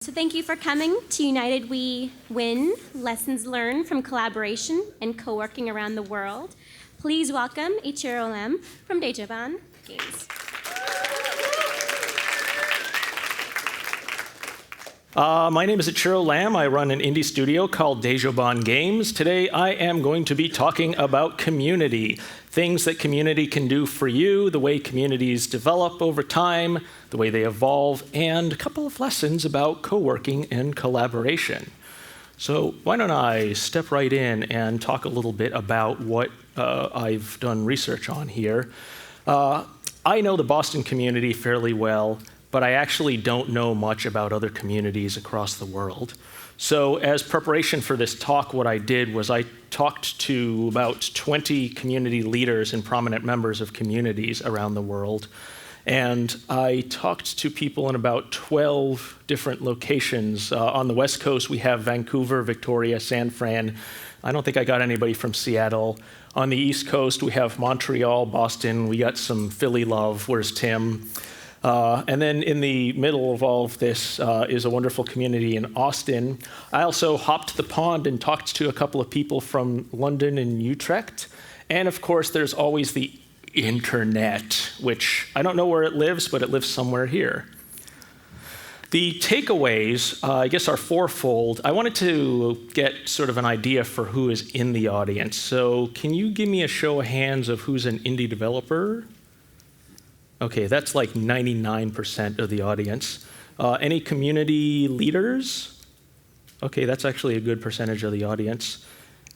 So thank you for coming to United We Win, Lessons Learned from Collaboration and Co-working Around the World. Please welcome Ichiro Lambe from Dejobaan Games. My name is Ichiro Lambe. I run an indie studio called Dejobaan Games. Today I am going to be talking about community, things that community can do for you, the way communities develop over time, the way they evolve, and a couple of lessons about co-working and collaboration. So why don't I step right in and talk a little bit about what I've done research on here. I know the Boston community fairly well, but I actually don't know much about other communities across the world. So as preparation for this talk, what I did was I talked to about 20 community leaders and prominent members of communities around the world. And I talked to people in about 12 different locations. On the West Coast, we have Vancouver, Victoria, San Fran. I don't think I got anybody from Seattle. On the East Coast, we have Montreal, Boston. We got some Philly love. Where's Tim? And then in the middle of all of this is a wonderful community in Austin. I also hopped the pond and talked to a couple of people from London and Utrecht. And of course, there's always the internet, which I don't know where it lives, but it lives somewhere here. The takeaways, I guess, are fourfold. I wanted to get sort of an idea for who is in the audience. So can you give me a show of hands of who's an indie developer? Okay, that's like 99% of the audience. Any community leaders? Okay, that's actually a good percentage of the audience.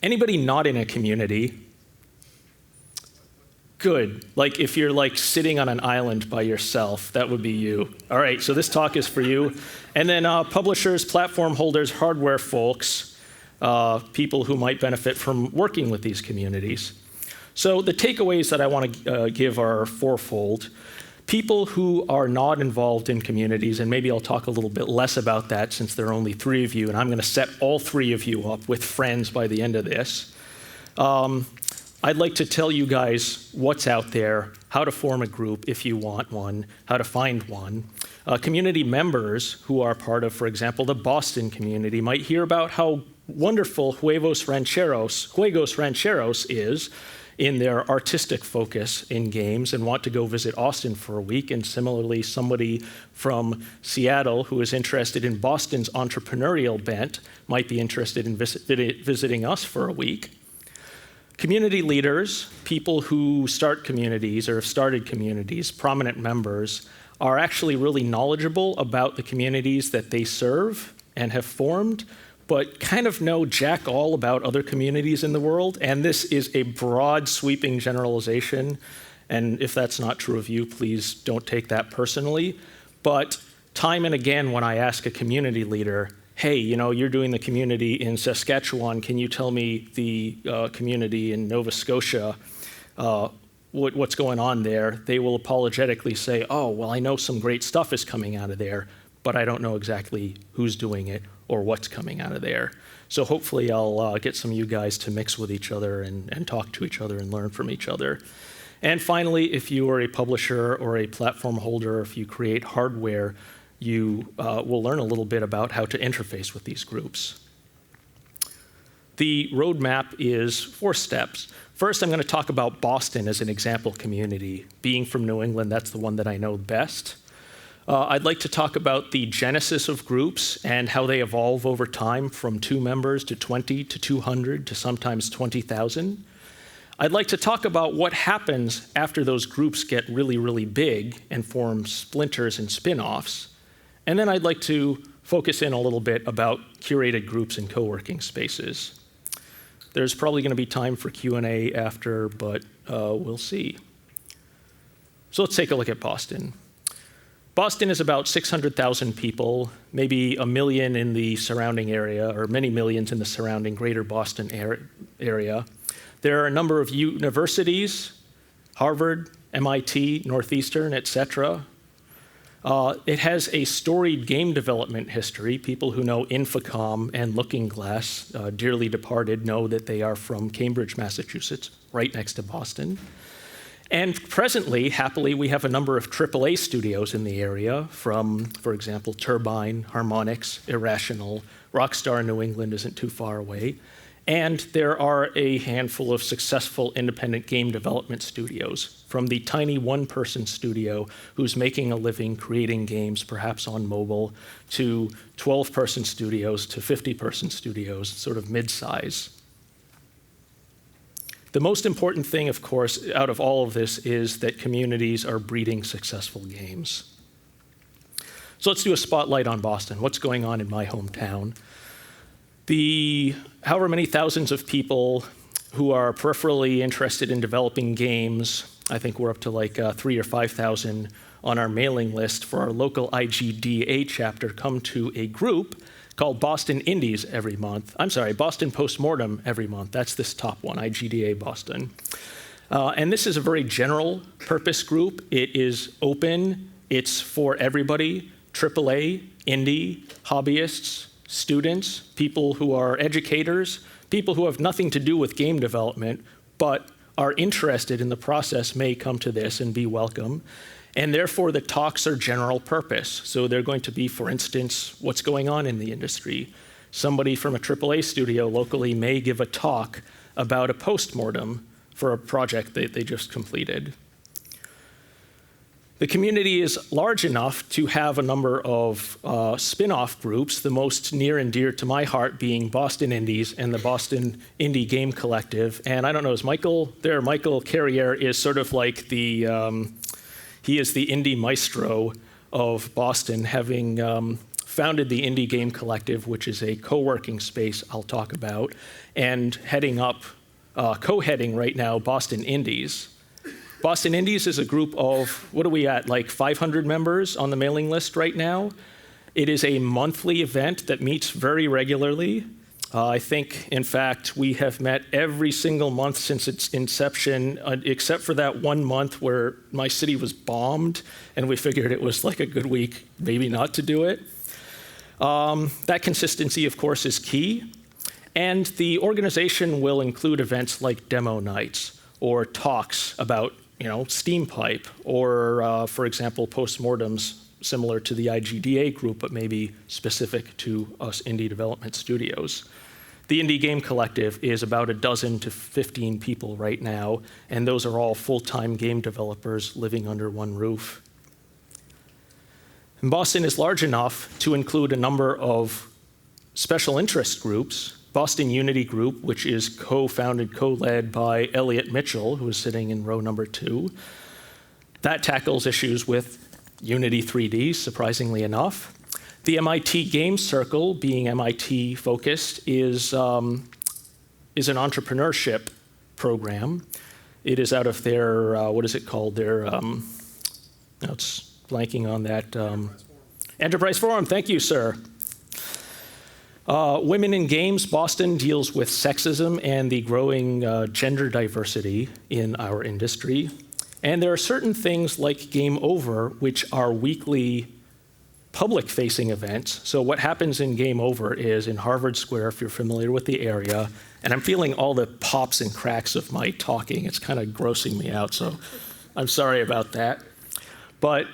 Anybody not in a community? Good. Like if you're like sitting on an island by yourself, that would be you. All right, so this talk is for you. And then publishers, platform holders, hardware folks, people who might benefit from working with these communities. So the takeaways that I want to give are fourfold. People who are not involved in communities, and maybe I'll talk a little bit less about that since there are only 3 of you, and I'm going to set all 3 of you up with friends by the end of this. I'd like to tell you guys what's out there, how to form a group if you want one, how to find one. Community members who are part of, for example, the Boston community might hear about how wonderful Juegos Rancheros is in their artistic focus in games and want to go visit Austin for a week. And similarly, somebody from Seattle who is interested in Boston's entrepreneurial bent might be interested in visiting us for a week. Community leaders, people who start communities or have started communities, prominent members, are actually really knowledgeable about the communities that they serve and have formed, but kind of know jack all about other communities in the world. And this is a broad, sweeping generalization. And if that's not true of you, please don't take that personally. But time and again, when I ask a community leader, hey, you know, you're doing the community in Saskatchewan, can you tell me the community in Nova Scotia, what's going on there? They will apologetically say, oh, well, I know some great stuff is coming out of there, but I don't know exactly who's doing it or what's coming out of there. So hopefully I'll get some of you guys to mix with each other and talk to each other and learn from each other. And finally, if you are a publisher or a platform holder, if you create hardware, you will learn a little bit about how to interface with these groups. The roadmap is 4 steps. First, I'm going to talk about Boston as an example community. Being from New England, that's the one that I know best. I'd like to talk about the genesis of groups and how they evolve over time from 2 members to 20 to 200 to sometimes 20,000. I'd like to talk about what happens after those groups get really, really big and form splinters and spin-offs. And then I'd like to focus in a little bit about curated groups and co-working spaces. There's probably going to be time for Q&A after, but we'll see. So let's take a look at Boston. Boston is about 600,000 people, maybe 1 million in the surrounding area, or many millions in the surrounding greater Boston area. There are a number of universities, Harvard, MIT, Northeastern, etc. It has a storied game development history. People who know Infocom and Looking Glass, dearly departed, know that they are from Cambridge, Massachusetts, right next to Boston. And presently, happily, we have a number of AAA studios in the area from, for example, Turbine, Harmonix, Irrational, Rockstar New England isn't too far away. And there are a handful of successful independent game development studios, from the tiny one-person studio who's making a living creating games, perhaps on mobile, to 12-person studios to 50-person studios, sort of mid-size. The most important thing, of course, out of all of this is that communities are breeding successful games. So let's do a spotlight on Boston. What's going on in my hometown? The however many thousands of people who are peripherally interested in developing games, I think we're up to like 3,000 or 5,000 on our mailing list for our local IGDA chapter, come to a group called Boston Indies every month. I'm sorry, Boston Postmortem every month. That's this top one, IGDA Boston. And this is a very general purpose group. It is open, it's for everybody, AAA, indie, hobbyists, students, people who are educators, people who have nothing to do with game development, but are interested in the process may come to this and be welcome. And therefore, the talks are general purpose. So they're going to be, for instance, what's going on in the industry. Somebody from a AAA studio locally may give a talk about a postmortem for a project that they just completed. The community is large enough to have a number of spin-off groups, the most near and dear to my heart being Boston Indies and the Boston Indie Game Collective. And I don't know, is Michael there? Michael Carriere is sort of like the, he is the indie maestro of Boston, having founded the Indie Game Collective, which is a co-working space I'll talk about, and heading up, co-heading right now, Boston Indies. Boston Indies is a group of, what are we at, like 500 members on the mailing list right now. It is a monthly event that meets very regularly. I think, in fact, we have met every single month since its inception, except for that 1 month where my city was bombed, and we figured it was like a good week, maybe not to do it. That consistency, of course, is key. And the organization will include events like demo nights or talks about Steam Pipe, or, for example, postmortems similar to the IGDA group, but maybe specific to us indie development studios. The Indie Game Collective is about 12 to 15 people right now, and those are all full-time game developers living under one roof. And Boston is large enough to include a number of special interest groups. Boston Unity Group, which is co-founded, co-led by Elliot Mitchell, who is sitting in row number 2. That tackles issues with Unity 3D, surprisingly enough. The MIT Games Circle, being MIT focused, is an entrepreneurship program. It is out of their, what is it called? Their, it's blanking on that. Enterprise Forum, thank you, sir. Women in Games, Boston deals with sexism and the growing gender diversity in our industry. And there are certain things like Game Over, which are weekly public-facing events. So what happens in Game Over is in Harvard Square, if you're familiar with the area, and I'm feeling all the pops and cracks of my talking. It's kind of grossing me out, so I'm sorry about that. But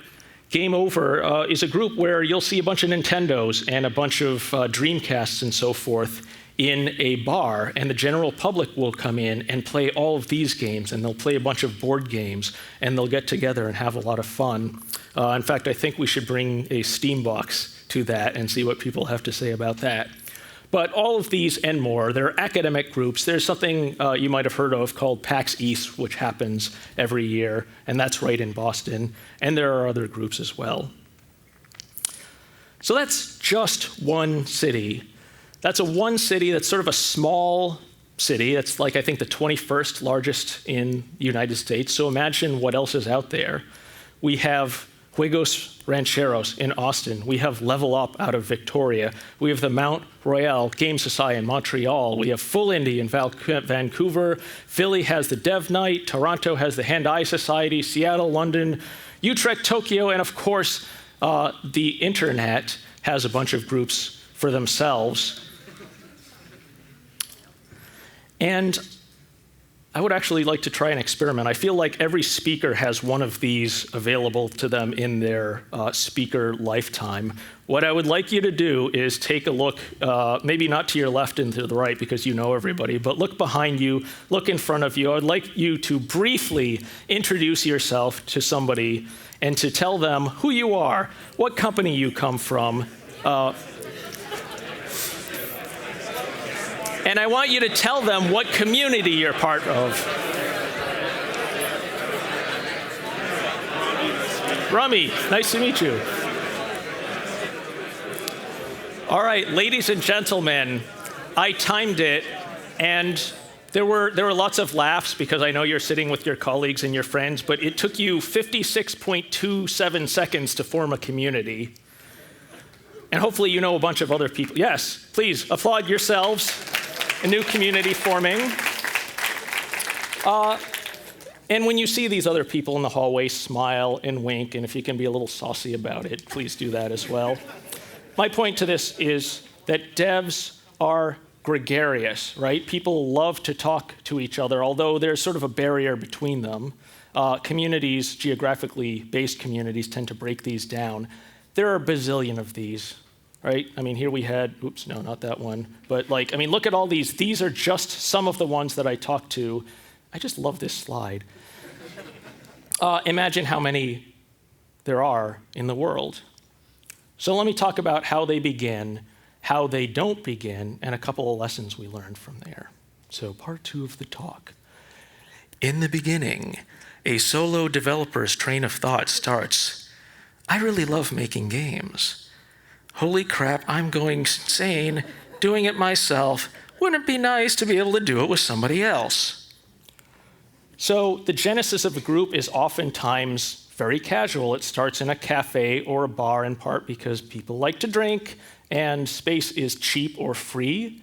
Game Over is a group where you'll see a bunch of Nintendos and a bunch of Dreamcasts and so forth in a bar, and the general public will come in and play all of these games, and they'll play a bunch of board games, and they'll get together and have a lot of fun. In fact, I think we should bring a Steam box to that and see what people have to say about that. But all of these and more, they're academic groups. There's something you might have heard of called PAX East, which happens every year, and that's right in Boston. And there are other groups as well. So that's just one city. That's one city that's sort of a small city. It's like, I think, the 21st largest in the United States. So imagine what else is out there. We have Juegos Rancheros in Austin. We have Level Up out of Victoria. We have the Mount Royal Game Society in Montreal. We have Full Indie in Vancouver. Philly has the Dev Night. Toronto has the Hand-Eye Society. Seattle, London, Utrecht, Tokyo, and of course, the internet has a bunch of groups for themselves. And I would actually like to try an experiment. I feel like every speaker has one of these available to them in their speaker lifetime. What I would like you to do is take a look, maybe not to your left and to the right because you know everybody, but look behind you, look in front of you. I'd like you to briefly introduce yourself to somebody and to tell them who you are, what company you come from, and I want you to tell them what community you're part of. Rami, nice to meet you. All right, ladies and gentlemen, I timed it, and there were lots of laughs because I know you're sitting with your colleagues and your friends, but it took you 56.27 seconds to form a community. And hopefully you know a bunch of other people. Yes, please applaud yourselves. A new community forming. And when you see these other people in the hallway, smile and wink, and if you can be a little saucy about it, please do that as well. My point to this is that devs are gregarious, right? People love to talk to each other, although there's sort of a barrier between them. Communities, geographically based communities, tend to break these down. There are a bazillion of these. Right? I mean, here we had, oops, no, not that one. But like, I mean, look at all these. These are just some of the ones that I talked to. I just love this slide. Imagine how many there are in the world. So let me talk about how they begin, how they don't begin, and a couple of lessons we learned from there. So part 2 of the talk. In the beginning, a solo developer's train of thought starts, I really love making games. Holy crap, I'm going insane, doing it myself. Wouldn't it be nice to be able to do it with somebody else? So the genesis of a group is oftentimes very casual. It starts in a cafe or a bar, in part because people like to drink and space is cheap or free.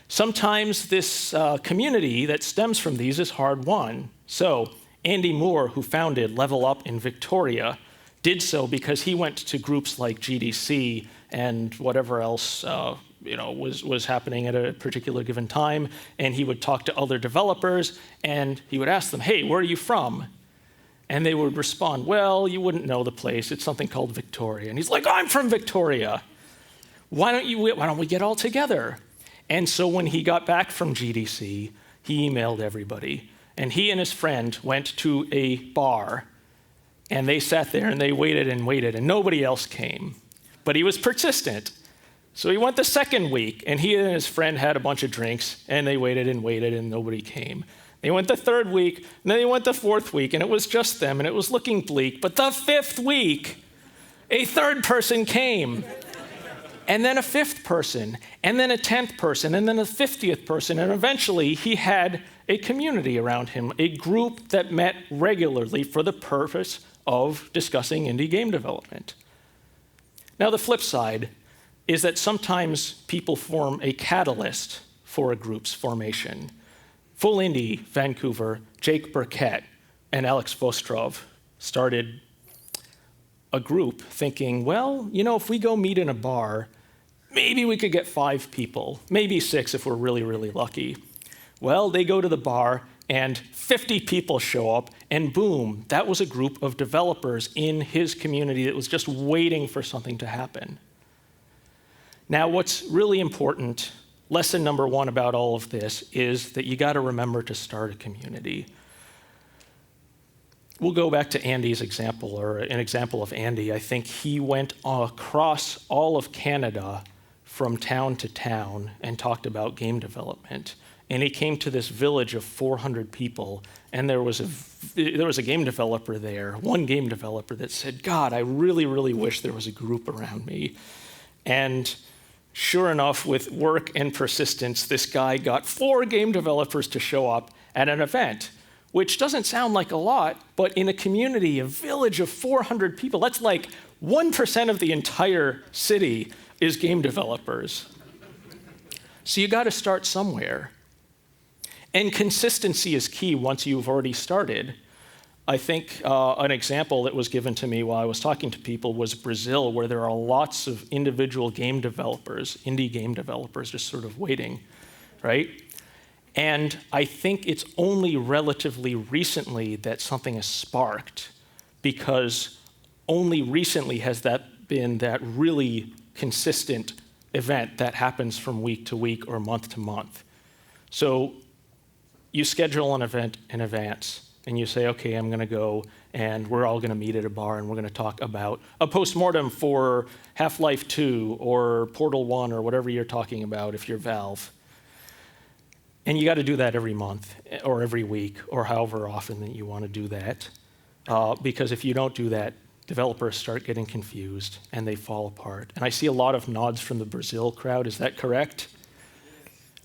Sometimes this community that stems from these is hard won. So Andy Moore, who founded Level Up in Victoria, did so because he went to groups like GDC and whatever else was happening at a particular given time, and he would talk to other developers, and he would ask them, hey, where are you from? And they would respond, well, you wouldn't know the place. It's something called Victoria. And he's like, I'm from Victoria. Why don't we get all together? And so when he got back from GDC, he emailed everybody, and he and his friend went to a bar, and they sat there and they waited, and nobody else came. But he was persistent. So he went the second week, and he and his friend had a bunch of drinks, and they waited, and nobody came. They went the third week, and then they went the fourth week, and it was just them, and it was looking bleak. But the fifth week, a third person came, and then a fifth person, and then a 10th person, and then a 50th person, and eventually he had a community around him, a group that met regularly for the purpose of discussing indie game development. Now, the flip side is that sometimes people form a catalyst for a group's formation. Full Indie Vancouver, Jake Burkett and Alex Vostrov started a group thinking, well, if we go meet in a bar, maybe we could get 5 people, maybe 6 if we're really, really lucky. Well, they go to the bar, and 50 people show up, and boom, that was a group of developers in his community that was just waiting for something to happen. Now, what's really important, lesson number 1 about all of this, is that you got to remember to start a community. We'll go back to Andy's example, or an example of Andy. I think he went across all of Canada from town to town and talked about game development. And he came to this village of 400 people, and there was a game developer there, one game developer that said, God, I really, really wish there was a group around me. And sure enough, with work and persistence, this guy got 4 game developers to show up at an event, which doesn't sound like a lot, but in a community, a village of 400 people, that's like 1% of the entire city is game developers. So you got to start somewhere. And consistency is key once you've already started. I think an example that was given to me while I was talking to people was Brazil, where there are lots of individual game developers, indie game developers, just sort of waiting, right? And I think it's only relatively recently that something has sparked, because only recently has that been that really consistent event that happens from week to week or month to month. So you schedule an event in advance, and you say, okay, I'm going to go, and we're all going to meet at a bar, and we're going to talk about a postmortem for Half-Life 2 or Portal 1 or whatever you're talking about if you're Valve. And you got to do that every month or every week or however often that you want to do that. Because if you don't do that, developers start getting confused and they fall apart. And I see a lot of nods from the Brazil crowd. Is that correct?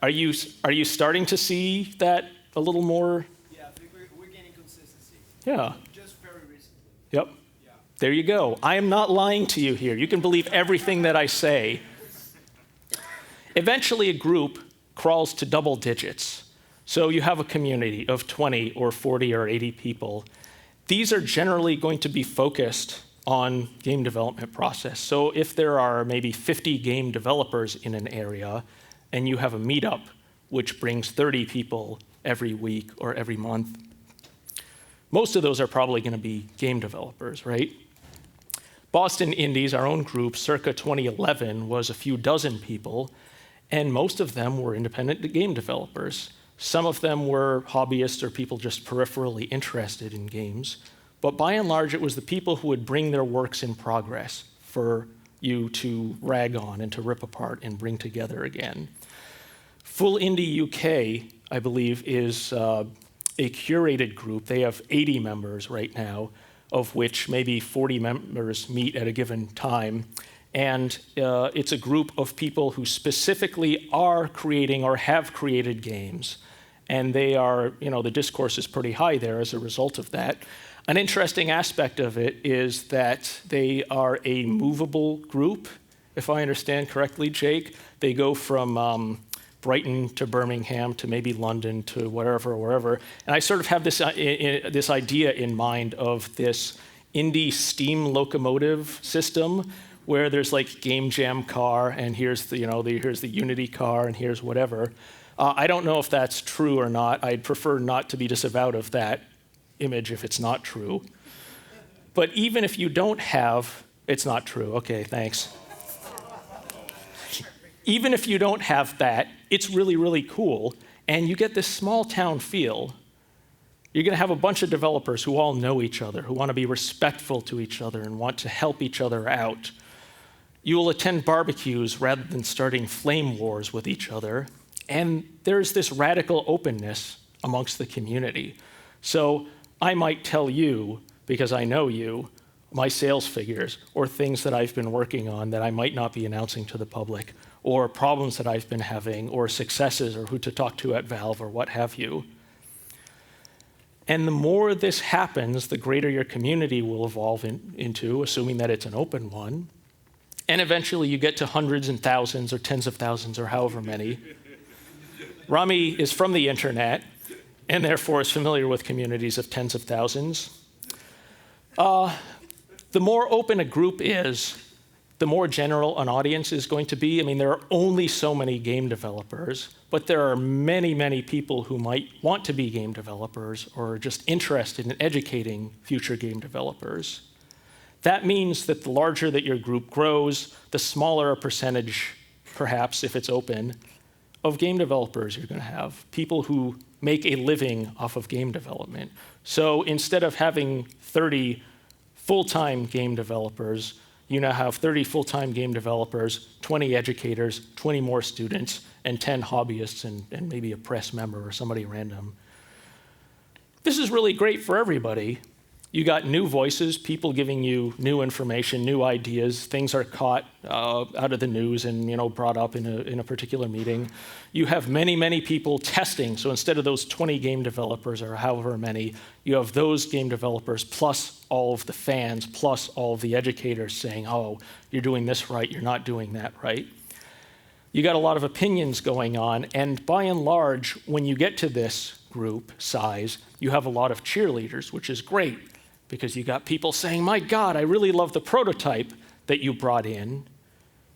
Are you starting to see that a little more? Yeah, I think we're gaining consistency. Yeah. Just very recently. Yep. Yeah. There you go. I am not lying to you here. You can believe everything that I say. Eventually, a group crawls to double digits. So you have a community of 20 or 40 or 80 people. These are generally going to be focused on game development process. So if there are maybe 50 game developers in an area, and you have a meetup which brings 30 people every week or every month, most of those are probably going to be game developers, right? Boston Indies, our own group, circa 2011, was a few dozen people, and most of them were independent game developers. Some of them were hobbyists or people just peripherally interested in games, but by and large, it was the people who would bring their works in progress for you to rag on and to rip apart and bring together again. Full Indie UK, I believe, is a curated group. They have 80 members right now, of which maybe 40 members meet at a given time. And it's a group of people who specifically are creating or have created games. And they are, the discourse is pretty high there as a result of that. An interesting aspect of it is that they are a movable group, if I understand correctly, Jake. They go from Brighton to Birmingham to maybe London to wherever. And I sort of have this idea in mind of this indie steam locomotive system where there's like Game Jam car, and here's the Unity car, and here's whatever. I don't know if that's true or not. I'd prefer not to be disavowed of that image if it's not true. But even if you don't have, it's not true. Okay, thanks. Even if you don't have that, it's really, really cool, and you get this small town feel. You're going to have a bunch of developers who all know each other, who want to be respectful to each other and want to help each other out. You will attend barbecues rather than starting flame wars with each other. And there's this radical openness amongst the community. So I might tell you, because I know you, my sales figures or things that I've been working on that I might not be announcing to the public, or problems that I've been having, or successes, or who to talk to at Valve, or what have you. And the more this happens, the greater your community will evolve into, assuming that it's an open one. And eventually you get to hundreds and thousands or tens of thousands or however many. Rami is from the internet and therefore is familiar with communities of tens of thousands. The more open a group is, the more general an audience is going to be. I mean, there are only so many game developers, but there are many, many people who might want to be game developers or are just interested in educating future game developers. That means that the larger that your group grows, the smaller a percentage, perhaps, if it's open, of game developers you're going to have, people who make a living off of game development. So instead of having 30 full-time game developers, you now have 30 full-time game developers, 20 educators, 20 more students, and 10 hobbyists, and maybe a press member or somebody random. This is really great for everybody. You got new voices, people giving you new information, new ideas. Things are caught out of the news and brought up in a particular meeting. You have many, many people testing. So instead of those 20 game developers or however many, you have those game developers plus all of the fans, plus all of the educators saying, oh, you're doing this right, you're not doing that right. You got a lot of opinions going on, and by and large, when you get to this group size, you have a lot of cheerleaders, which is great, because you got people saying, my God, I really love the prototype that you brought in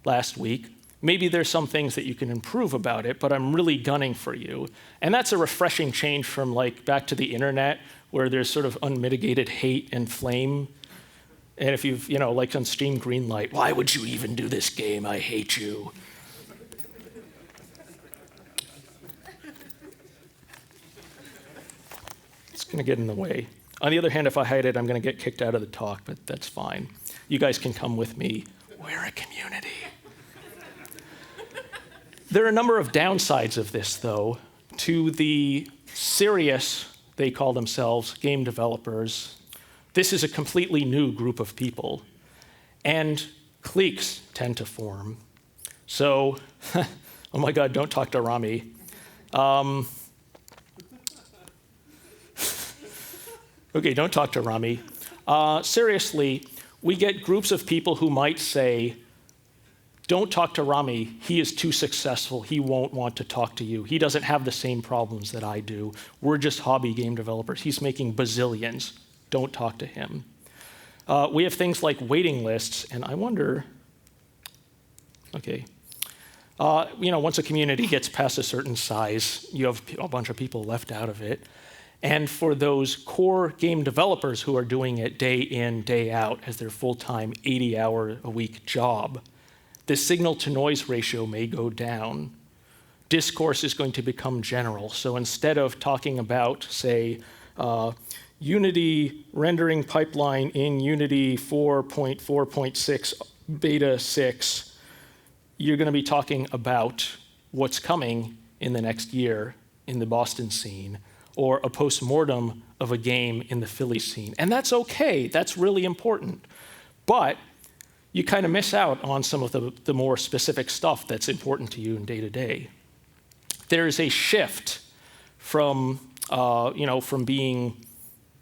last week, maybe there's some things that you can improve about it, but I'm really gunning for you. And that's a refreshing change from like back to the internet, where there's sort of unmitigated hate and flame. And if you've, like on Steam Greenlight, why would you even do this game? I hate you. It's going to get in the way. On the other hand, if I hide it, I'm going to get kicked out of the talk, but that's fine. You guys can come with me. We're a community. There are a number of downsides of this, though, to the serious, they call themselves, game developers. This is a completely new group of people, and cliques tend to form. So, oh my God, don't talk to Rami. Okay, don't talk to Rami. Seriously, we get groups of people who might say, don't talk to Rami, he is too successful, he won't want to talk to you. He doesn't have the same problems that I do. We're just hobby game developers. He's making bazillions. Don't talk to him. We have things like waiting lists, and I wonder, okay, once a community gets past a certain size, you have a bunch of people left out of it. And for those core game developers who are doing it day in, day out as their full-time 80-hour-a-week job, the signal-to-noise ratio may go down. Discourse is going to become general. So instead of talking about, say, Unity rendering pipeline in Unity 4.4.6 beta 6, you're going to be talking about what's coming in the next year in the Boston scene, or a post-mortem of a game in the Philly scene. And that's okay, that's really important. But you kind of miss out on some of the more specific stuff that's important to you in day-to-day. There is a shift from being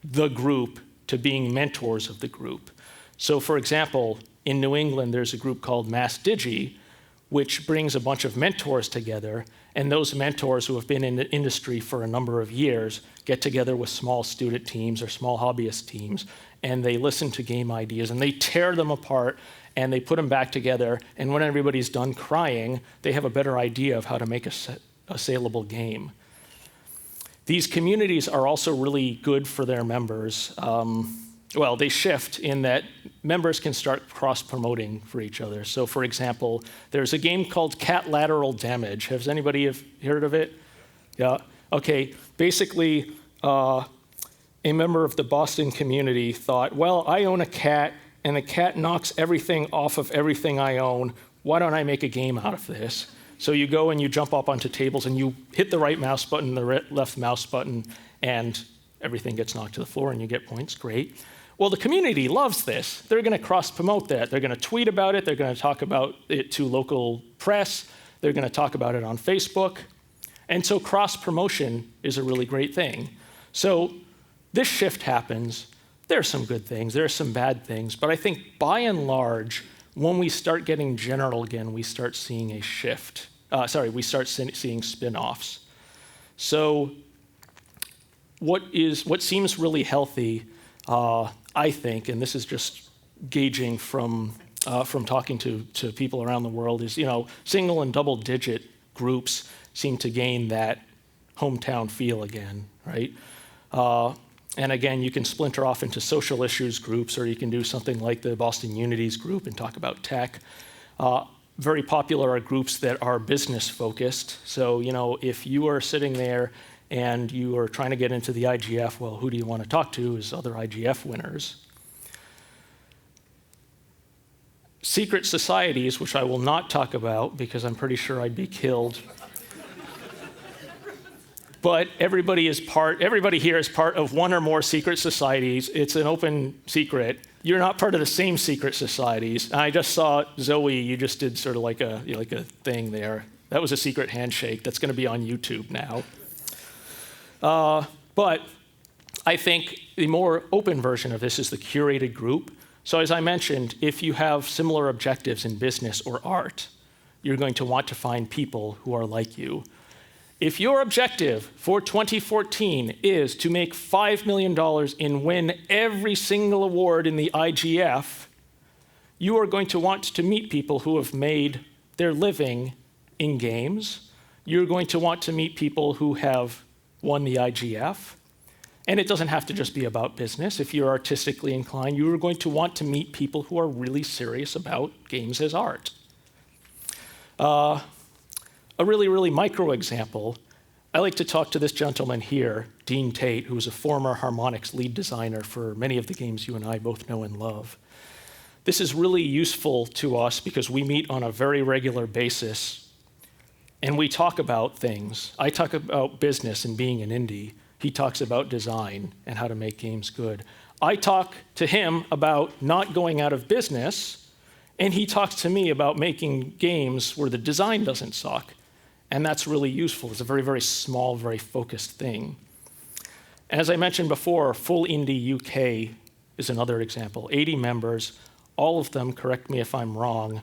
the group to being mentors of the group. So for example, in New England, there's a group called Mass Digi, which brings a bunch of mentors together, and those mentors who have been in the industry for a number of years get together with small student teams or small hobbyist teams, and they listen to game ideas, and they tear them apart, and they put them back together, and when everybody's done crying, they have a better idea of how to make a saleable game. These communities are also really good for their members. They shift in that members can start cross-promoting for each other. So for example, there's a game called Cat Lateral Damage. Has anybody heard of it? Yeah, okay. Basically, a member of the Boston community thought, well, I own a cat, and the cat knocks everything off of everything I own. Why don't I make a game out of this? So you go and you jump up onto tables and you hit the right mouse button, the left mouse button, and everything gets knocked to the floor and you get points, great. Well, the community loves this. They're gonna cross-promote that. They're gonna tweet about it, they're gonna talk about it to local press, they're gonna talk about it on Facebook. And so cross-promotion is a really great thing. So this shift happens. There are some good things, there are some bad things, but I think by and large, when we start getting general again, we start seeing a shift. We start seeing spin-offs. So what seems really healthy, I think, and this is just gauging from talking to people around the world, is single and double-digit groups seem to gain that hometown feel again, right? And again, you can splinter off into social issues groups, or you can do something like the Boston Unities group and talk about tech. Very popular are groups that are business focused. So, if you are sitting there and you are trying to get into the IGF, well, who do you want to talk to is other IGF winners. Secret societies, which I will not talk about because I'm pretty sure I'd be killed. But everybody here is part of one or more secret societies. It's an open secret. You're not part of the same secret societies. I just saw Zoe, you just did sort of like a thing there. That was a secret handshake. That's gonna be on YouTube now. But I think the more open version of this is the curated group. So as I mentioned, if you have similar objectives in business or art, you're going to want to find people who are like you. If your objective for 2014 is to make $5 million and win every single award in the IGF, you are going to want to meet people who have made their living in games. You're going to want to meet people who have won the IGF. And it doesn't have to just be about business. If you're artistically inclined, you are going to want to meet people who are really serious about games as art. A really, really micro example, I like to talk to this gentleman here, Dean Tate, who is a former Harmonix lead designer for many of the games you and I both know and love. This is really useful to us because we meet on a very regular basis, and we talk about things. I talk about business and being an indie. He talks about design and how to make games good. I talk to him about not going out of business, and he talks to me about making games where the design doesn't suck. And that's really useful. It's a very, very small, very focused thing. As I mentioned before, Full Indie UK is another example. 80 members, all of them, correct me if I'm wrong,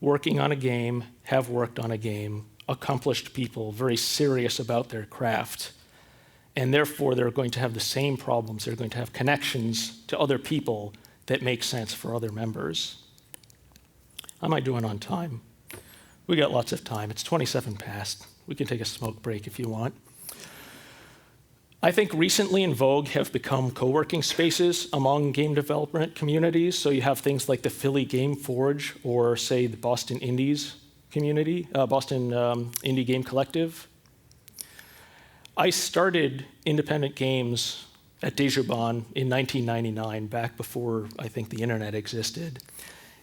working on a game, have worked on a game, accomplished people, very serious about their craft. And therefore, they're going to have the same problems. They're going to have connections to other people that make sense for other members. How am I doing on time? We got lots of time. It's 27 past. We can take a smoke break if you want. I think recently in vogue have become co-working spaces among game development communities. So you have things like the Philly Game Forge or, say, the Boston Indies community, Boston Indie Game Collective. I started independent games at Dejobaan in 1999, back before I think the internet existed.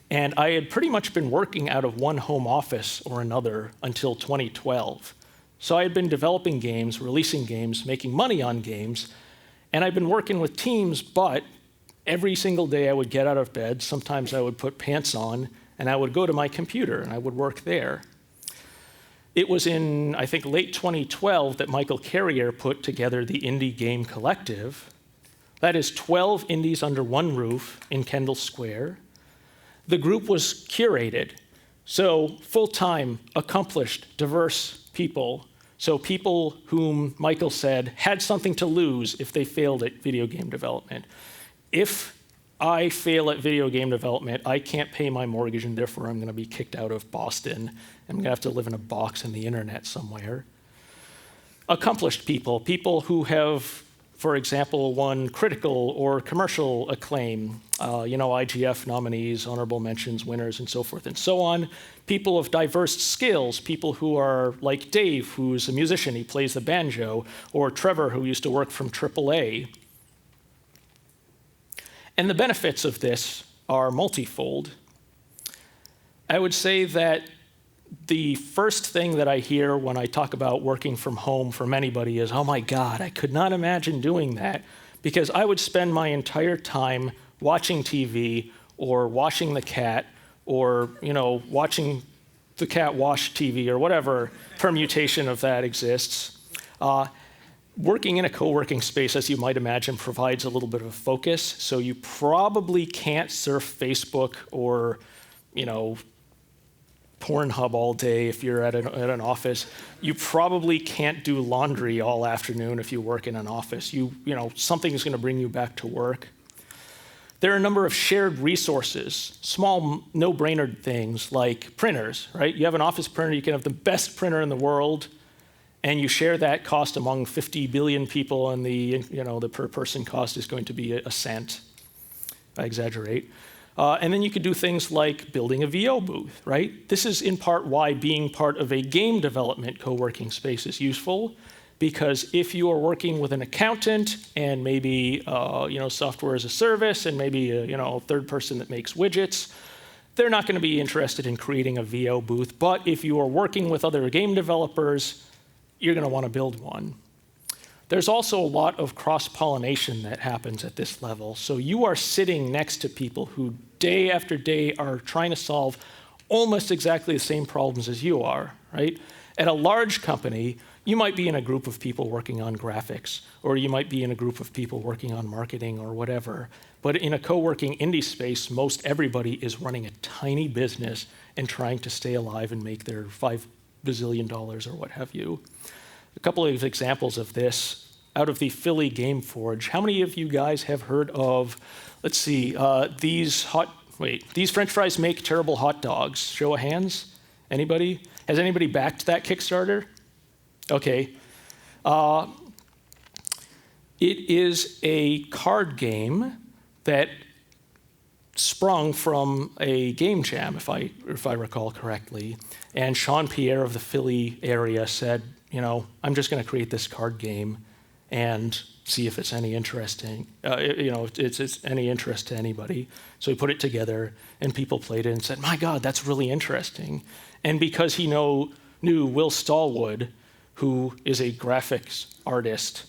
And I had pretty much been working out of one home office or another until 2012. So I had been developing games, releasing games, making money on games, and I'd been working with teams, but every single day I would get out of bed, sometimes I would put pants on, and I would go to my computer and I would work there. It was in, I think, late 2012 that Michael Carrier put together the Indie Game Collective. That is 12 indies under one roof in Kendall Square. The group was curated, so full-time, accomplished, diverse people. So people whom Michael said had something to lose if they failed at video game development. If I fail at video game development, I can't pay my mortgage, and therefore I'm going to be kicked out of Boston. I'm going to have to live in a box in the internet somewhere. Accomplished people, people who have, for example, won critical or commercial acclaim, IGF nominees, honorable mentions, winners, and so forth and so on. People of diverse skills, people who are like Dave, who's a musician, he plays the banjo, or Trevor, who used to work from AAA. And the benefits of this are multifold. I would say that the first thing that I hear when I talk about working from home from anybody is, oh my God, I could not imagine doing that, because I would spend my entire time watching TV or washing the cat or watching the cat wash TV or whatever permutation of that exists. Working in a co-working space, as you might imagine, provides a little bit of a focus, so you probably can't surf Facebook or Pornhub all day if you're at an office. You probably can't do laundry all afternoon if you work in an office. Something is going to bring you back to work. There are a number of shared resources, small no-brainer things like printers, right? You have an office printer, you can have the best printer in the world, and you share that cost among 50 billion people, and the per person cost is going to be a cent. I exaggerate. And then you could do things like building a VO booth, right? This is in part why being part of a game development co-working space is useful, because if you are working with an accountant and maybe software as a service and maybe a third person that makes widgets, they're not going to be interested in creating a VO booth. But if you are working with other game developers, you're going to want to build one. There's also a lot of cross-pollination that happens at this level. So you are sitting next to people who day after day are trying to solve almost exactly the same problems as you are, right? At a large company, you might be in a group of people working on graphics, or you might be in a group of people working on marketing or whatever. But in a co-working indie space, most everybody is running a tiny business and trying to stay alive and make their $5 bazillion or what have you. A couple of examples of this out of the Philly Game Forge. How many of you guys have heard of, let's see, these French fries make terrible hot dogs? Show of hands. Anybody? Has anybody backed that Kickstarter? Okay. It is a card game that sprung from a game jam, if I recall correctly. And Sean Pierre of the Philly area said, I'm just going to create this card game and see if it's any interesting, it's any interest to anybody. So he put it together, and people played it and said, my God, that's really interesting. And because he knew Will Stallwood, who is a graphics artist,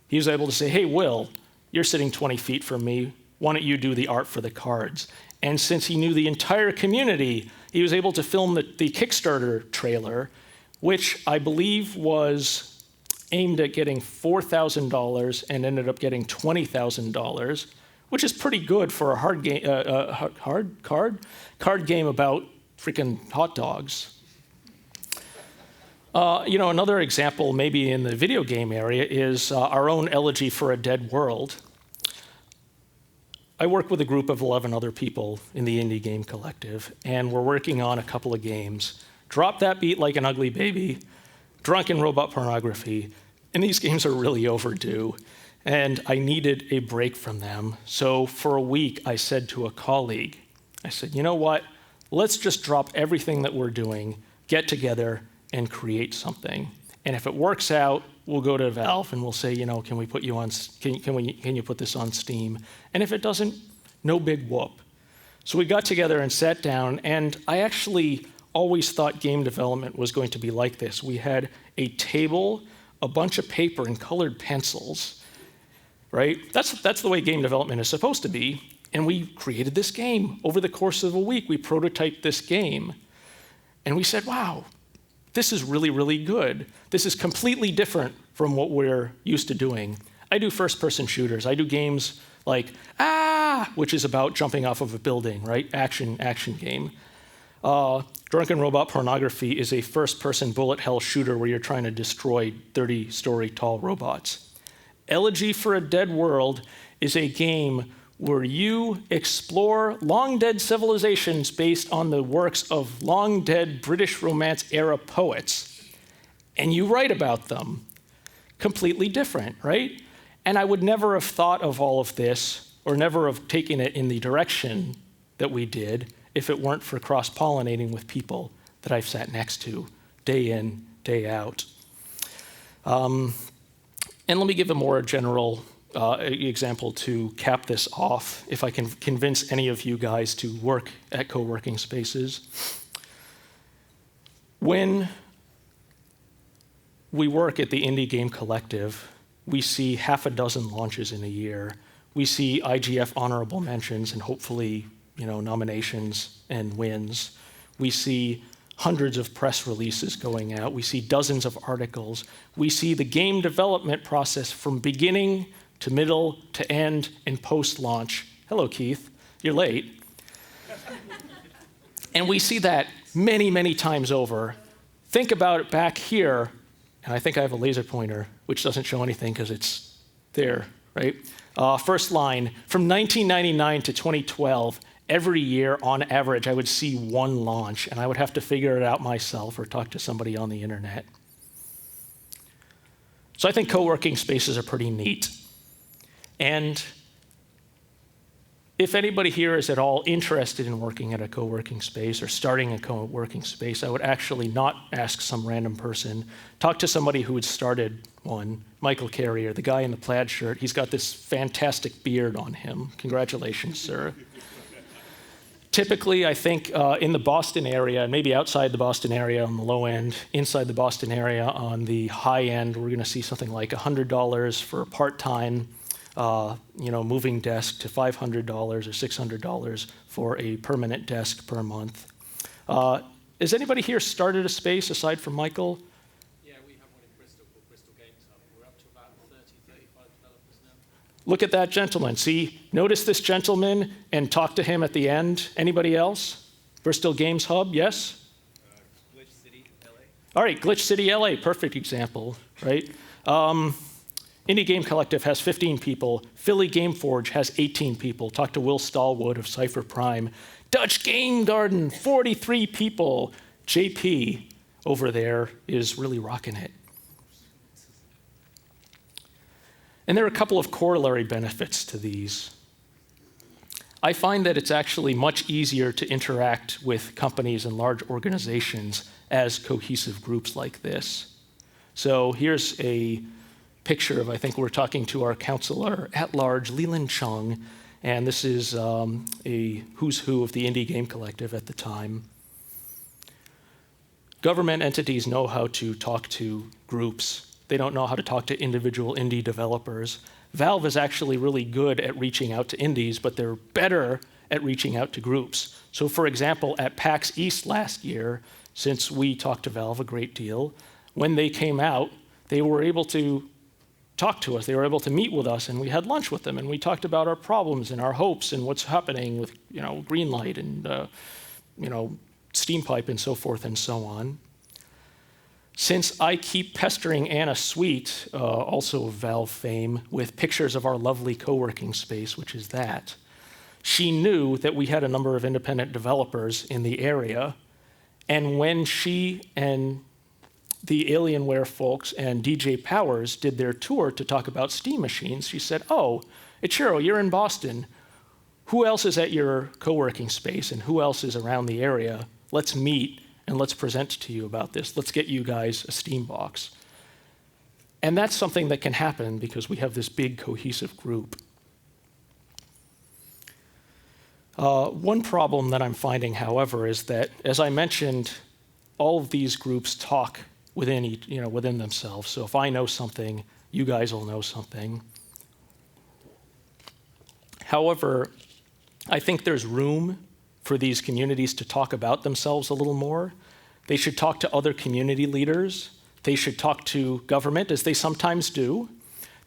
he was able to say, hey, Will, you're sitting 20 feet from me. Why don't you do the art for the cards? And since he knew the entire community, he was able to film the Kickstarter trailer, which I believe was aimed at getting $4,000 and ended up getting $20,000, which is pretty good for a card game about freaking hot dogs. Another example, maybe in the video game area, is our own Elegy for a Dead World. I work with a group of 11 other people in the Indie Game Collective, and we're working on a couple of games. Drop That Beat Like an Ugly Baby, Drunken Robot Pornography, and these games are really overdue, and I needed a break from them. So for a week, I said to a colleague, I said, you know what? Let's just drop everything that we're doing, get together, and create something. And if it works out, we'll go to Valve and we'll say, can we put you on? Can you put this on Steam? And if it doesn't, no big whoop. So we got together and sat down, and I actually always thought game development was going to be like this. We had a table, a bunch of paper, and colored pencils, right? That's the way game development is supposed to be. And we created this game. Over the course of a week, we prototyped this game. And we said, wow, this is really, really good. This is completely different from what we're used to doing. I do first-person shooters. I do games like, which is about jumping off of a building, right? Action game. Drunken Robot Pornography is a first-person bullet hell shooter where you're trying to destroy 30-story tall robots. Elegy for a Dead World is a game where you explore long-dead civilizations based on the works of long-dead British Romance-era poets, and you write about them. Completely different, right? And I would never have thought of all of this, or never have taken it in the direction that we did, if it weren't for cross-pollinating with people that I've sat next to, day in, day out. And let me give a more general example to cap this off, if I can convince any of you guys to work at co-working spaces. When we work at the Indie Game Collective, we see half a dozen launches in a year. We see IGF honorable mentions and hopefully, nominations and wins. We see hundreds of press releases going out. We see dozens of articles. We see the game development process from beginning to middle to end and post-launch. Hello, Keith. You're late. And we see that many, many times over. Think about it back here, and I think I have a laser pointer, which doesn't show anything because it's there, right? First line, from 1999 to 2012, every year, on average, I would see one launch, and I would have to figure it out myself or talk to somebody on the internet. So I think co-working spaces are pretty neat. And if anybody here is at all interested in working at a co-working space or starting a co-working space, I would actually not ask some random person. Talk to somebody who had started one, Michael Carrier, the guy in the plaid shirt. He's got this fantastic beard on him. Congratulations, sir. Typically, I think in the Boston area, and maybe outside the Boston area on the low end, inside the Boston area on the high end, we're going to see something like $100 for part-time, moving desk to $500 or $600 for a permanent desk per month. Has anybody here started a space aside from Michael? Yeah, we have one in Bristol called Bristol Games Hub. We're up to about 30, 35 developers now. Look at that gentleman. See, notice this gentleman and talk to him at the end. Anybody else? Bristol Games Hub, yes? Glitch City, LA. All right, Glitch City, LA, perfect example, right? Indie Game Collective has 15 people. Philly Game Forge has 18 people. Talk to Will Stallwood of Cypher Prime. Dutch Game Garden, 43 people. JP over there is really rocking it. And there are a couple of corollary benefits to these. I find that it's actually much easier to interact with companies and large organizations as cohesive groups like this. So here's a picture of, I think we're talking to our counselor at large, Leland Chung, and this is a who's who of the Indie Game Collective at the time. Government entities know how to talk to groups. They don't know how to talk to individual indie developers. Valve is actually really good at reaching out to indies, but they're better at reaching out to groups. So for example, at PAX East last year, since we talked to Valve a great deal, when they came out, they were able to talk to us. They were able to meet with us, and we had lunch with them, and we talked about our problems and our hopes and what's happening with, Greenlight and, Steampipe and so forth and so on. Since I keep pestering Anna Sweet, also of Valve fame, with pictures of our lovely co-working space, which is that, she knew that we had a number of independent developers in the area, and when she and the Alienware folks and DJ Powers did their tour to talk about Steam machines, she said, "Oh, Ichiro, you're in Boston. Who else is at your co-working space and who else is around the area? Let's meet and let's present to you about this. Let's get you guys a Steam box." And that's something that can happen because we have this big cohesive group. One problem that I'm finding, however, is that, as I mentioned, all of these groups talk within themselves. So if I know something, you guys will know something. However, I think there's room for these communities to talk about themselves a little more. They should talk to other community leaders. They should talk to government, as they sometimes do.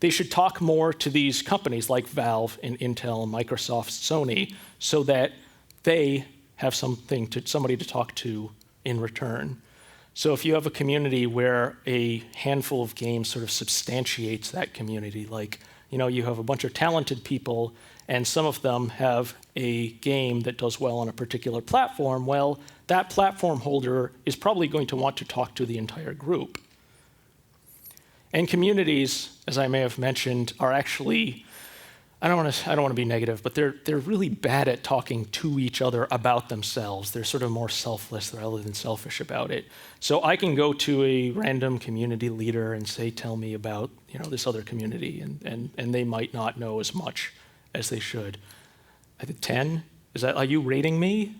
They should talk more to these companies like Valve and Intel and Microsoft, Sony, so that they have somebody to talk to in return. So if you have a community where a handful of games sort of substantiates that community, like, you have a bunch of talented people and some of them have a game that does well on a particular platform, well, that platform holder is probably going to want to talk to the entire group. And communities, as I may have mentioned, are actually, I don't want to be negative, but they're really bad at talking to each other about themselves. They're sort of more selfless rather than selfish about it. So I can go to a random community leader and say, "Tell me about this other community," and they might not know as much as they should. I think 10. Are you rating me?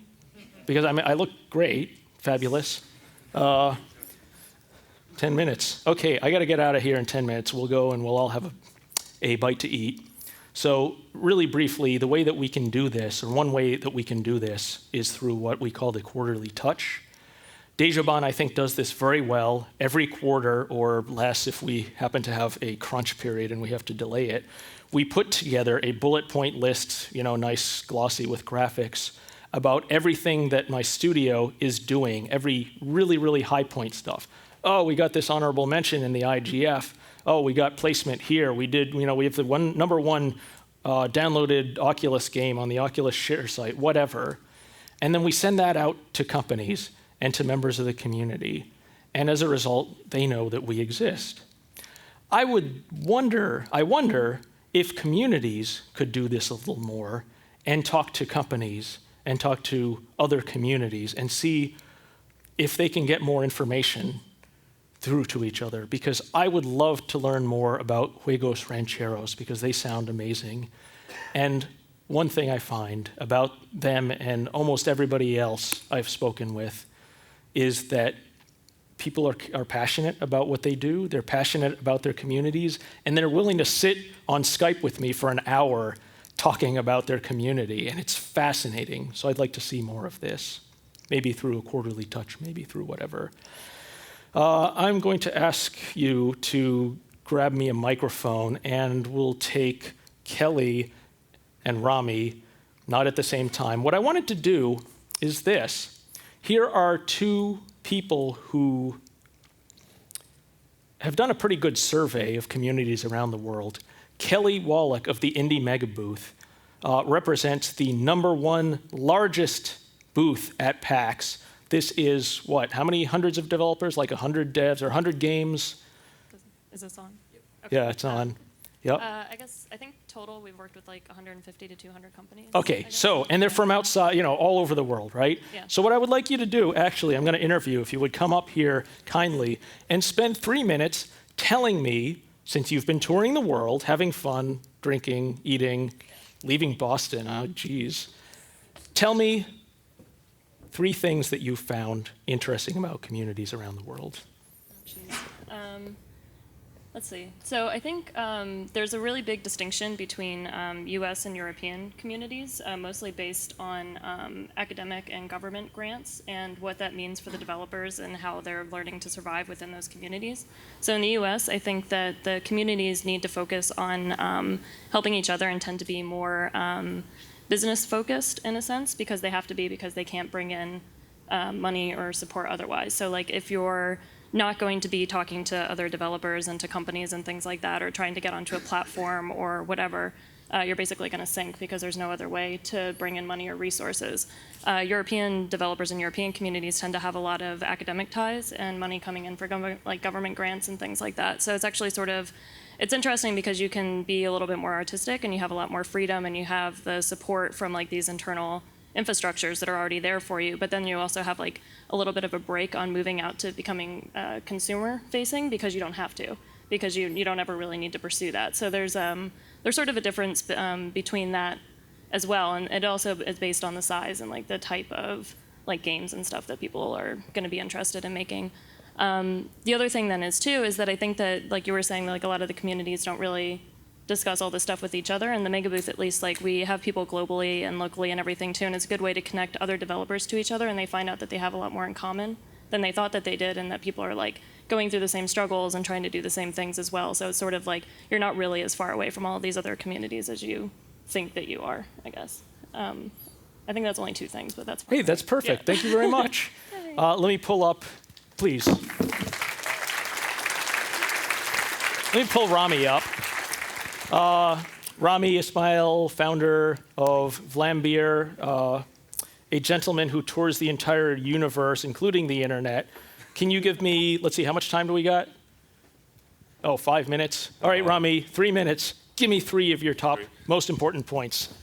Because I look great, fabulous. 10 minutes. Okay, I got to get out of here in 10 minutes. We'll go and we'll all have a bite to eat. So really briefly, the way that we can do this, or one way that we can do this, is through what we call the quarterly touch. Dejobaan, I think, does this very well. Every quarter, or less if we happen to have a crunch period and we have to delay it, we put together a bullet point list, nice, glossy with graphics, about everything that my studio is doing, every really, really high point stuff. Oh, we got this honorable mention in the IGF. Oh, we got placement here. We have the number one downloaded Oculus game on the Oculus share site, whatever. And then we send that out to companies and to members of the community. And as a result, they know that we exist. I wonder if communities could do this a little more and talk to companies and talk to other communities and see if they can get more information through to each other, because I would love to learn more about Juegos Rancheros because they sound amazing. And one thing I find about them and almost everybody else I've spoken with is that people are passionate about what they do, they're passionate about their communities, and they're willing to sit on Skype with me for an hour talking about their community, and it's fascinating. So I'd like to see more of this, maybe through a quarterly touch, maybe through whatever. I'm going to ask you to grab me a microphone, and we'll take Kelly and Rami, not at the same time. What I wanted to do is this. Here are two people who have done a pretty good survey of communities around the world. Kelly Wallach of the Indie Mega Booth represents the #1 largest booth at PAX This is what? How many hundreds of developers? Like 100 devs or 100 games? Is this on? Okay. Yeah, it's on. Yep. I think total we've worked with like 150 to 200 companies. Okay, so, and they're from outside, all over the world, right? Yeah. So what I would like you to do, actually, I'm going to interview, if you would come up here kindly, and spend 3 minutes telling me, since you've been touring the world, having fun, drinking, eating, leaving Boston, oh geez, tell me 3 things that you found interesting about communities around the world. Let's see. So I think there's a really big distinction between US and European communities, mostly based on academic and government grants and what that means for the developers and how they're learning to survive within those communities. So in the US, I think that the communities need to focus on helping each other and tend to be more business focused in a sense, because they have to be, because they can't bring in money or support otherwise. So like if you're not going to be talking to other developers and to companies and things like that, or trying to get onto a platform or whatever, you're basically going to sink, because there's no other way to bring in money or resources. European developers and European communities tend to have a lot of academic ties and money coming in for government grants and things like that. So it's actually it's interesting because you can be a little bit more artistic and you have a lot more freedom and you have the support from like these internal infrastructures that are already there for you, but then you also have like a little bit of a break on moving out to becoming consumer facing, because you don't have to, because you don't ever really need to pursue that. So there's sort of a difference between that as well, and it also is based on the size and like the type of like games and stuff that people are going to be interested in making. The other thing then is that I think that, like you were saying, like a lot of the communities don't really discuss all this stuff with each other. And the Mega Booth, at least, like we have people globally and locally and everything too, and it's a good way to connect other developers to each other, and they find out that they have a lot more in common than they thought that they did, and that people are like going through the same struggles and trying to do the same things as well. So it's sort of like you're not really as far away from all of these other communities as you think that you are, I guess. I think that's only 2 things, but that's fine. Hey, that's perfect. Yeah. Thank you very much. Let me pull up, please. Let me pull Rami up. Rami Ismail, founder of Lambe, a gentleman who tours the entire universe, including the internet. Can you give me, let's see, how much time do we got? Oh, 5 minutes. All right, Rami, 3 minutes. Give me 3 of your top most important points.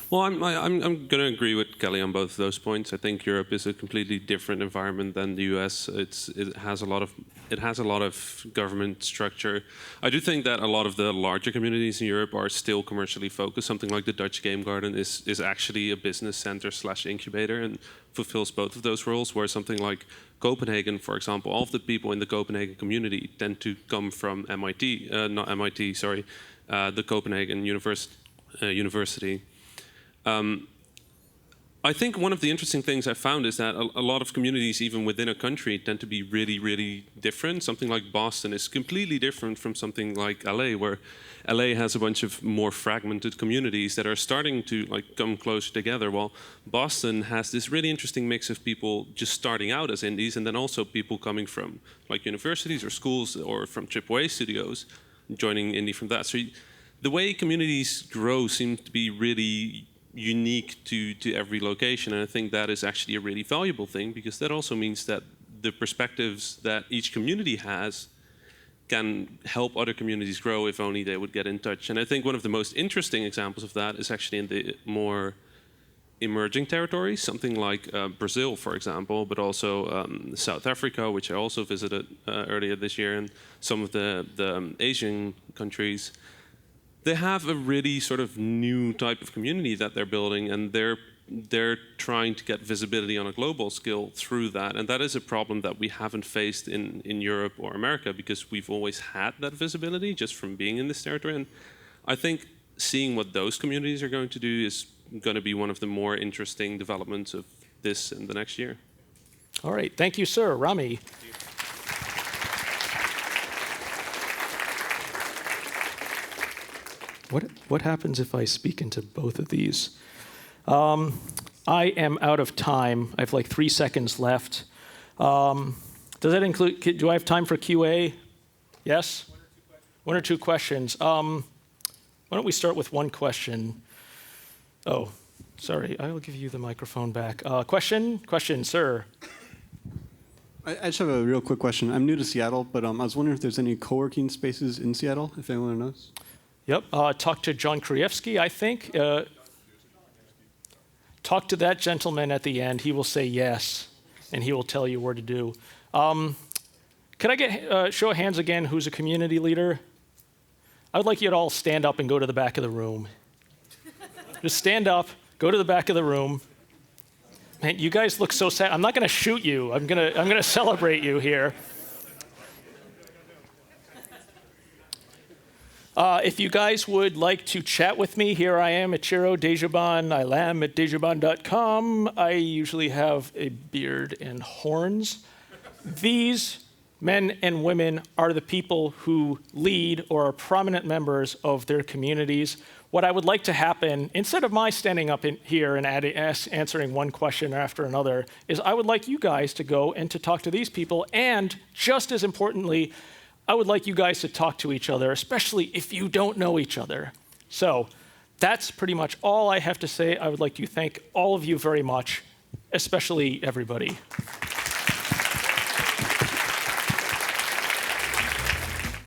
Well, I'm going to agree with Kelly on both of those points. I think Europe is a completely different environment than the US. It has a lot of government structure. I do think that a lot of the larger communities in Europe are still commercially focused. Something like the Dutch Game Garden is actually a business center / incubator and fulfills both of those roles. Where something like Copenhagen, for example, all of the people in the Copenhagen community tend to come from MIT, the Copenhagen University. I think one of the interesting things I found is that a lot of communities, even within a country, tend to be really, really different. Something like Boston is completely different from something like LA, where LA has a bunch of more fragmented communities that are starting to like come closer together, while Boston has this really interesting mix of people just starting out as indies, and then also people coming from like universities or schools or from AAA studios, joining indie from that. So the way communities grow seems to be really unique to every location, and I think that is actually a really valuable thing, because that also means that the perspectives that each community has can help other communities grow if only they would get in touch. And I think one of the most interesting examples of that is actually in the more emerging territories, something like Brazil, for example, but also South Africa, which I also visited earlier this year, and some of the Asian countries. They have a really sort of new type of community that they're building, and they're trying to get visibility on a global scale through that. And that is a problem that we haven't faced in Europe or America, because we've always had that visibility just from being in this territory. And I think seeing what those communities are going to do is going to be one of the more interesting developments of this in the next year. All right, thank you, sir. Rami. What happens if I speak into both of these? I am out of time. I have like 3 seconds left. Does that include, do I have time for QA? Yes? 1 or 2 questions. Why don't we start with 1 question? Oh, sorry, I will give you the microphone back. Question, sir. I just have a real quick question. I'm new to Seattle, but I was wondering if there's any co-working spaces in Seattle, if anyone knows. Yep, talk to John Krajewski, I think. Talk to that gentleman at the end. He will say yes, and he will tell you where to do. Could I get show of hands again who's a community leader? I would like you to all stand up and go to the back of the room. Just stand up, go to the back of the room. Man, you guys look so sad. I'm not going to shoot you. I'm gonna celebrate you here. If you guys would like to chat with me, here I am, Ichiro, Dejobaan. I lamb at dejobaan.com. I usually have a beard and horns. These men and women are the people who lead or are prominent members of their communities. What I would like to happen, instead of my standing up in here and answering one question after another, is I would like you guys to go and to talk to these people, and just as importantly, I would like you guys to talk to each other, especially if you don't know each other. So that's pretty much all I have to say. I would like to thank all of you very much, especially everybody.